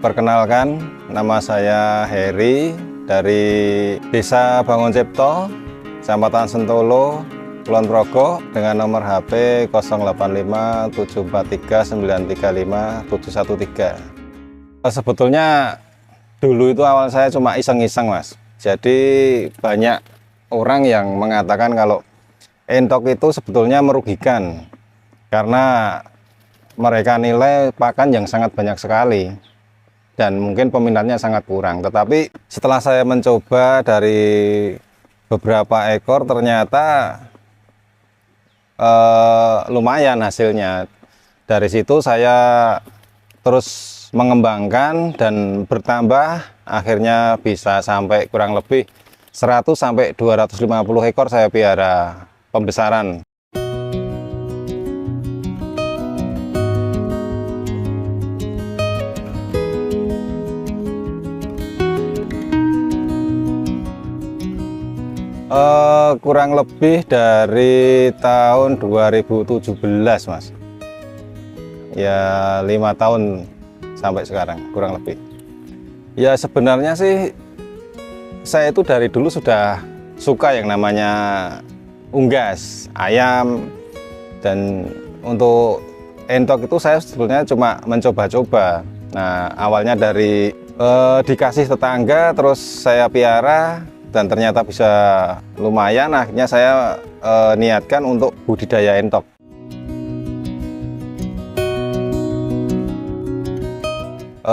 Perkenalkan, nama saya Heri dari Desa Bangun Cipto, Kecamatan Sentolo, Kulon Progo, dengan nomor HP 085 743 935 713. Sebetulnya dulu itu awal saya cuma iseng-iseng, Mas. Jadi banyak orang yang mengatakan kalau entok itu sebetulnya merugikan karena mereka nilai pakan yang sangat banyak sekali dan mungkin peminatnya sangat kurang. Tetapi setelah saya mencoba dari beberapa ekor, ternyata lumayan hasilnya. Dari situ saya terus mengembangkan dan bertambah, akhirnya bisa sampai kurang lebih 100 sampai 250 ekor saya piara pembesaran. Kurang lebih dari tahun 2017, Mas. Ya 5 tahun sampai sekarang kurang lebih. Ya sebenarnya sih saya itu dari dulu sudah suka yang namanya unggas, ayam, dan untuk entok itu saya sebetulnya cuma mencoba-coba. Nah, awalnya dari dikasih tetangga, terus saya piara dan ternyata bisa lumayan. Akhirnya saya niatkan untuk budidaya entok.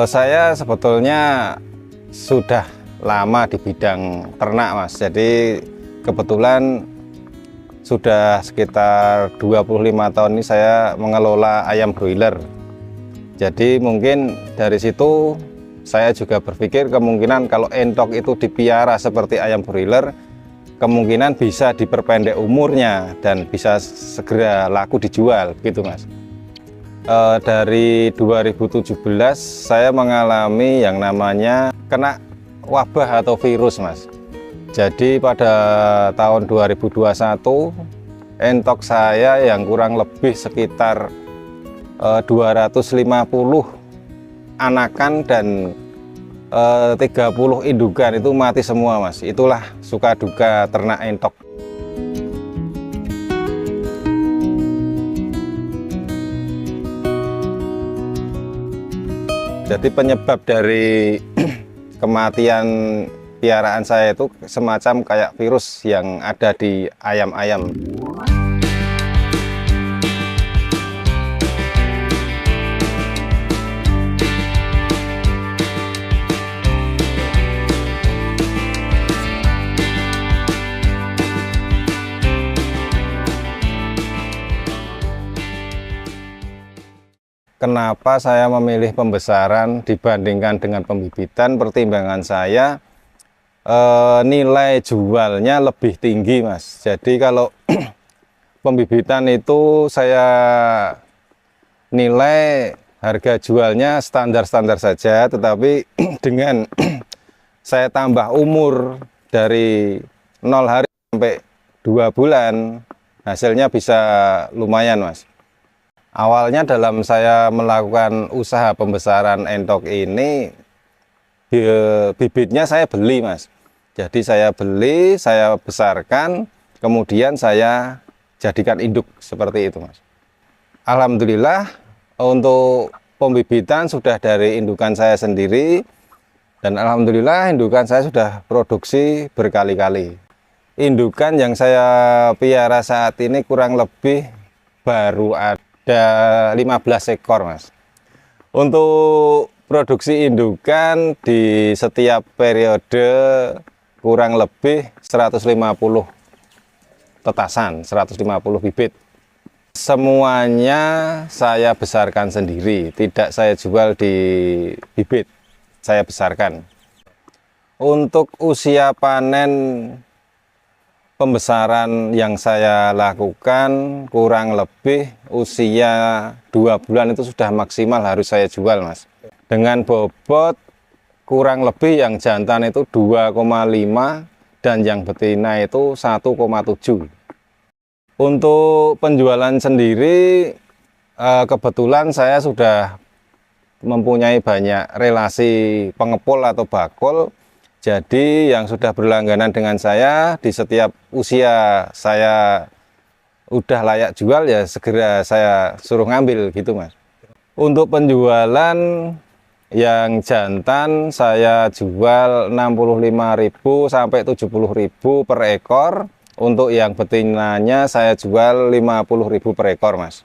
Saya sebetulnya sudah lama di bidang ternak, Mas. Jadi kebetulan sudah sekitar 25 tahun ini saya mengelola ayam broiler. Jadi mungkin dari situ saya juga berpikir kemungkinan kalau entok itu dipiara seperti ayam broiler, kemungkinan bisa diperpendek umurnya dan bisa segera laku dijual, gitu, Mas. Dari 2017 saya mengalami yang namanya kena wabah atau virus, Mas. Jadi pada tahun 2021 entok saya yang kurang lebih sekitar 250 anakan dan 30 indukan itu mati semua, Mas. Itulah suka duka ternak entok. Jadi penyebab dari kematian piaraan saya itu semacam kayak virus yang ada di ayam-ayam. Kenapa saya memilih pembesaran dibandingkan dengan pembibitan? Pertimbangan saya nilai jualnya lebih tinggi, Mas. Jadi kalau pembibitan itu saya nilai harga jualnya standar-standar saja, tetapi dengan saya tambah umur dari 0 hari sampai 2 bulan, hasilnya bisa lumayan, Mas. Awalnya dalam saya melakukan usaha pembesaran entok ini, bibitnya saya beli, Mas. Jadi saya beli, saya besarkan, kemudian saya jadikan induk seperti itu, Mas. Alhamdulillah untuk pembibitan sudah dari indukan saya sendiri, dan alhamdulillah indukan saya sudah produksi berkali-kali. Indukan yang saya piara saat ini kurang lebih baru ada 15 ekor, Mas. Untuk produksi indukan di setiap periode kurang lebih 150 tetasan, 150 bibit. Semuanya saya besarkan sendiri, tidak saya jual di bibit, saya besarkan. Untuk usia panen pembesaran yang saya lakukan kurang lebih usia 2 bulan itu sudah maksimal harus saya jual, Mas. Dengan bobot kurang lebih yang jantan itu 2,5 dan yang betina itu 1,7. Untuk penjualan sendiri kebetulan saya sudah mempunyai banyak relasi pengepul atau bakul. Jadi yang sudah berlangganan dengan saya di setiap usia saya udah layak jual ya segera saya suruh ngambil gitu Mas. Untuk penjualan yang jantan saya jual 65.000 sampai 70.000 per ekor. Untuk yang betinanya saya jual 50.000 per ekor Mas.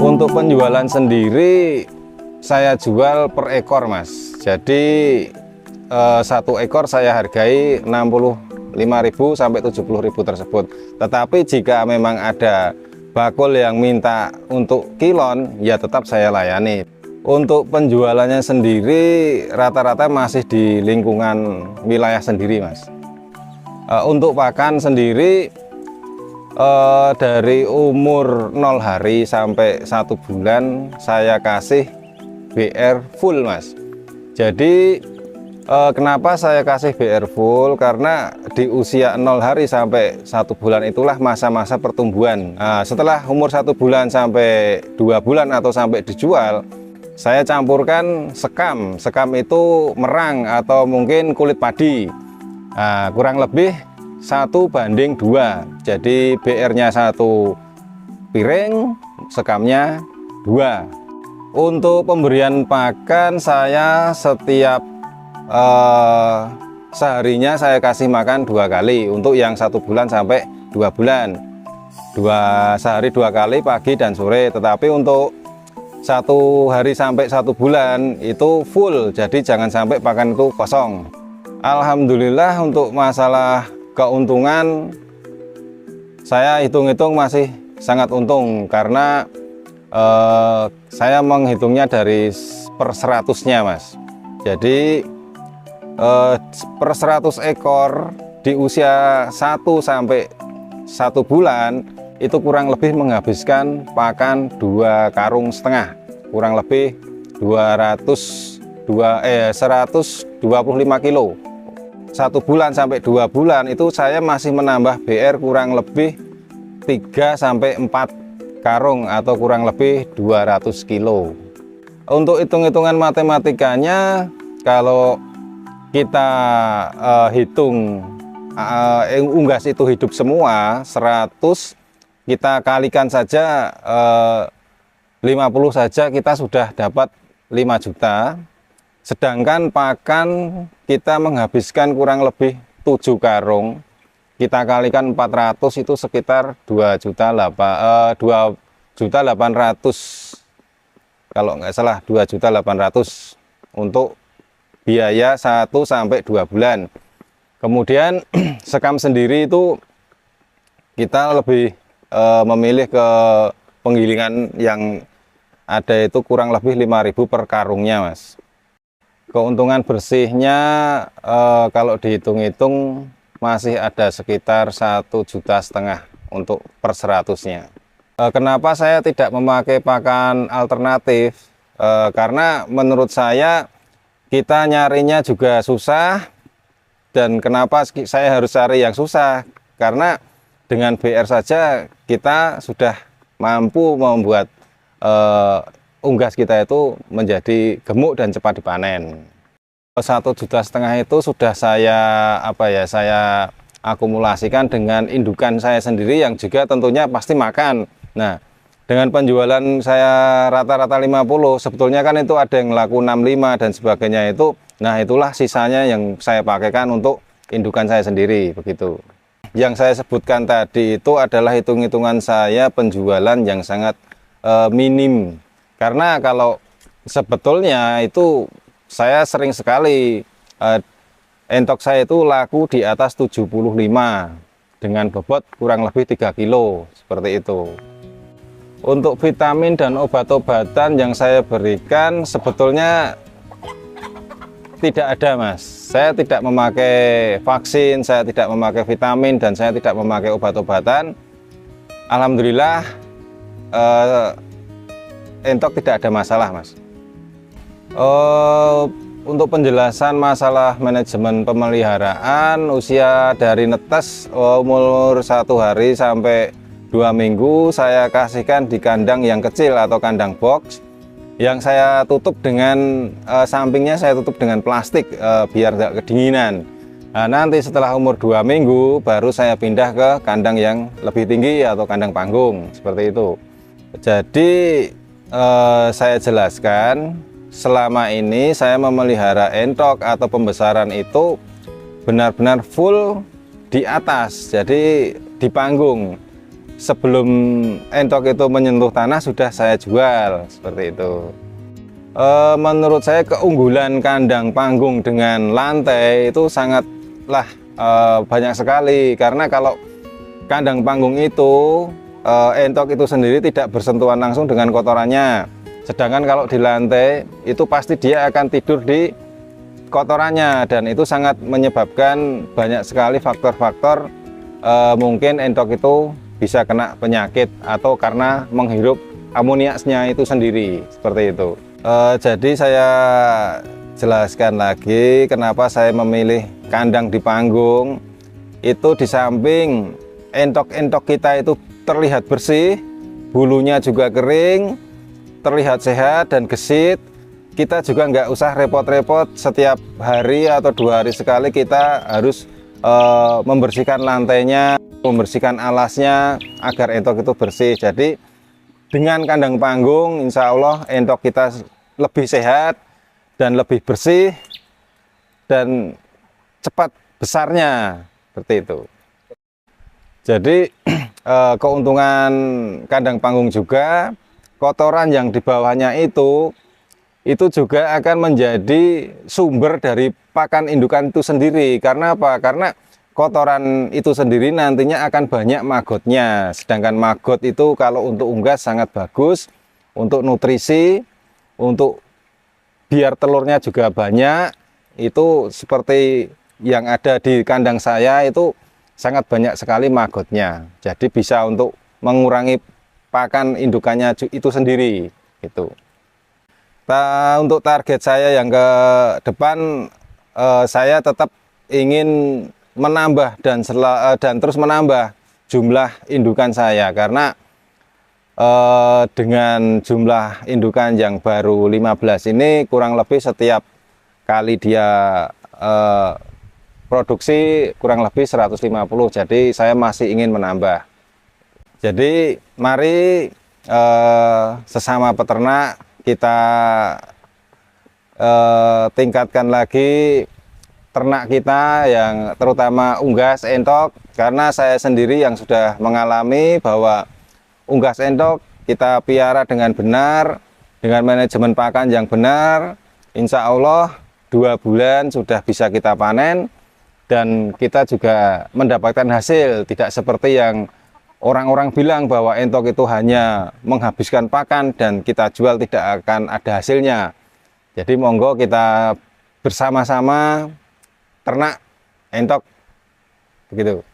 Untuk penjualan sendiri saya jual per ekor Mas. Jadi satu ekor saya hargai 65.000 sampai 70.000 tersebut. Tetapi jika memang ada bakul yang minta untuk kilon, ya tetap saya layani. Untuk penjualannya sendiri rata-rata masih di lingkungan wilayah sendiri Mas. Untuk pakan sendiri dari umur 0 hari sampai 1 bulan saya kasih BR full Mas. Jadi kenapa saya kasih BR full? Karena di usia 0 hari sampai 1 bulan itulah masa-masa pertumbuhan. Nah, setelah umur 1 bulan sampai 2 bulan atau sampai dijual, saya campurkan sekam. Sekam itu merang atau mungkin kulit padi. Nah, kurang lebih 1:2. Jadi BR-nya 1 piring, sekamnya 2. Untuk pemberian pakan saya setiap seharinya saya kasih makan 2 kali untuk yang 1 bulan sampai 2 bulan. Sehari 2 kali pagi dan sore. Tetapi untuk 1 hari sampai 1 bulan itu full. Jadi jangan sampai pakan itu kosong. Alhamdulillah untuk masalah keuntungan saya hitung-hitung masih sangat untung karena saya menghitungnya dari per 100-nya Mas. Jadi per 100 ekor di usia 1 sampai 1 bulan itu kurang lebih menghabiskan pakan 2,5 karung, kurang lebih 125 kilo. 1 bulan sampai 2 bulan itu saya masih menambah BR kurang lebih 3 sampai 4 karung atau kurang lebih 200 kilo. Untuk hitung-hitungan matematikanya kalau kita hitung unggas itu hidup semua 100, kita kalikan saja 50 saja kita sudah dapat 5 juta. Sedangkan pakan kita menghabiskan kurang lebih 7 karung, kita kalikan 400 itu sekitar 2.800.000 kalau nggak salah 2.800.000 untuk biaya 1 sampai 2 bulan. Kemudian sekam sendiri itu kita lebih memilih ke penggilingan yang ada itu kurang lebih 5.000 per karungnya Mas. Keuntungan bersihnya kalau dihitung-hitung masih ada sekitar 1,5 juta untuk per 100-nya. Kenapa saya tidak memakai pakan alternatif? Karena menurut saya kita nyarinya juga susah. Dan kenapa saya harus cari yang susah? Karena dengan BR saja kita sudah mampu membuat unggas kita itu menjadi gemuk dan cepat dipanen. 1,5 juta itu sudah saya saya akumulasikan dengan indukan saya sendiri yang juga tentunya pasti makan. Nah, dengan penjualan saya rata-rata 50, sebetulnya kan itu ada yang laku 65 dan sebagainya itu. Nah, itulah sisanya yang saya pakaikan untuk indukan saya sendiri begitu. Yang saya sebutkan tadi itu adalah hitung-hitungan saya penjualan yang sangat minim. Karena kalau sebetulnya itu saya sering sekali entok saya itu laku di atas 75 dengan bobot kurang lebih 3 kilo seperti itu. Untuk vitamin dan obat-obatan yang saya berikan sebetulnya tidak ada Mas. Saya tidak memakai vaksin, saya tidak memakai vitamin, dan saya tidak memakai obat-obatan. Alhamdulillah entok tidak ada masalah, Mas. Untuk penjelasan masalah manajemen pemeliharaan, usia dari netes umur 1 hari sampai 2 minggu saya kasihkan di kandang yang kecil atau kandang box yang saya tutup dengan sampingnya saya tutup dengan plastik biar tidak kedinginan. Nah, nanti setelah umur 2 minggu baru saya pindah ke kandang yang lebih tinggi atau kandang panggung seperti itu. Jadi saya jelaskan, selama ini saya memelihara entok atau pembesaran itu benar-benar full di atas, jadi di panggung. Sebelum entok itu menyentuh tanah sudah saya jual seperti itu. Menurut saya keunggulan kandang panggung dengan lantai itu sangatlah banyak sekali, karena kalau kandang panggung itu entok itu sendiri tidak bersentuhan langsung dengan kotorannya. Sedangkan kalau di lantai itu pasti dia akan tidur di kotorannya, dan itu sangat menyebabkan banyak sekali faktor-faktor mungkin entok itu bisa kena penyakit atau karena menghirup amoniaknya itu sendiri seperti itu. Jadi saya jelaskan lagi kenapa saya memilih kandang di panggung. Itu di samping entok-entok kita itu terlihat bersih, bulunya juga kering, terlihat sehat dan gesit. Kita juga nggak usah repot-repot setiap hari atau 2 hari sekali kita harus membersihkan lantainya, membersihkan alasnya agar entok itu bersih. Jadi dengan kandang panggung insya Allah entok kita lebih sehat dan lebih bersih dan cepat besarnya seperti itu. Jadi keuntungan kandang panggung juga, kotoran yang di bawahnya itu juga akan menjadi sumber dari pakan indukan itu sendiri. Karena apa? Karena kotoran itu sendiri nantinya akan banyak magotnya. Sedangkan magot itu kalau untuk unggas sangat bagus, untuk nutrisi, untuk biar telurnya juga banyak. Itu seperti yang ada di kandang saya itu sangat banyak sekali magotnya. Jadi bisa untuk mengurangi pakan indukannya itu sendiri gitu. Untuk target saya yang ke depan, saya tetap ingin menambah dan terus menambah jumlah indukan saya, karena dengan jumlah indukan yang baru 15 ini kurang lebih setiap kali dia produksi kurang lebih 150, jadi saya masih ingin menambah. Jadi mari sesama peternak kita tingkatkan lagi ternak kita yang terutama unggas entok, karena saya sendiri yang sudah mengalami bahwa unggas entok kita piara dengan benar, dengan manajemen pakan yang benar, insya Allah 2 bulan sudah bisa kita panen dan kita juga mendapatkan hasil, tidak seperti yang orang-orang bilang bahwa entok itu hanya menghabiskan pakan dan kita jual tidak akan ada hasilnya. Jadi monggo kita bersama-sama ternak entok begitu.